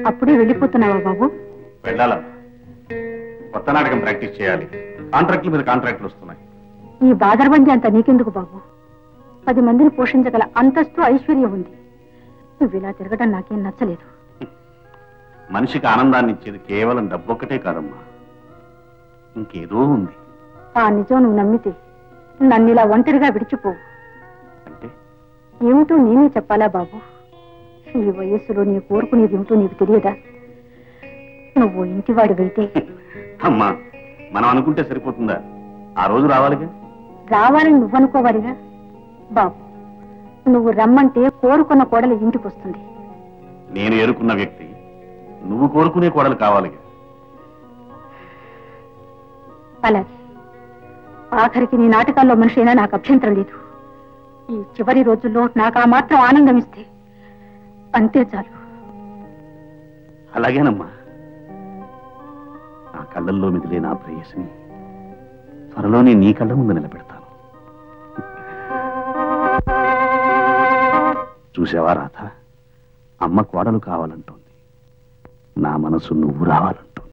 అప్పుడే వెళ్ళిపోతున్నావా బాబు? వెళ్ళాలా? కొత్త నాటకం ప్రాక్టీస్ చేయాలి. కాంట్రాక్టుల మీద కాంట్రాక్టులు వస్తున్నాయి. ఈ బాదరబంది అంతా నీకెందుకు బాబు? 10 మందిని పోషించగల అంతస్తు ఐశ్వర్యం ఉంది. నువ్వు ఇలా తిరగడం నాకేం నచ్చలేదు. మనిషికి ఆనందాన్ని ఇచ్చేది కేవలం డబ్బొక్కటే కాదమ్మా, ఇంకేదో ఉంది. ఆ నిజం నువ్వు నమ్మితే నన్ను ఇలా ఒంటరిగా విడిచిపోవు. అంటే ఏమిటో నేనే చెప్పాలా బాబు? ఈ వయస్సులో నీ కోరుకునేది ఏమిటో నీకు తెలియదా? నువ్వు ఇంటివాడివైతే. అమ్మా, మనం అనుకుంటే సరిపోతుందా? ఆ రోజు రావాలిగా. రావాలని నువ్వనుకోవాలిగా బాబు. నువ్వు రమ్మంటే కోరుకున్న కోడలు ఇంటికి వస్తుంది. నేను ఎరుకున్న వ్యక్తి నువ్వు కోరుకునే కోడలు కావాలిగా. అలాగే, ఆఖరికి నీ నాటకాల్లో మనిషి అయినా నాకు అభ్యంతరం లేదు. ఈ చివరి రోజుల్లో నాకు ఆ మాత్రం ఆనందం ఇస్తే అంతే చాలు. అలాగేనమ్మా. నా కళ్ళల్లో మిగిలే నా ప్రేయసిని త్వరలోనే నీ కళ్ళ ముందు నిలబెడతాను. చూసావా రాధ, అమ్మ కోడలు కావాలంటోంది. నా మనసు నువ్వు రావాలంటుంది.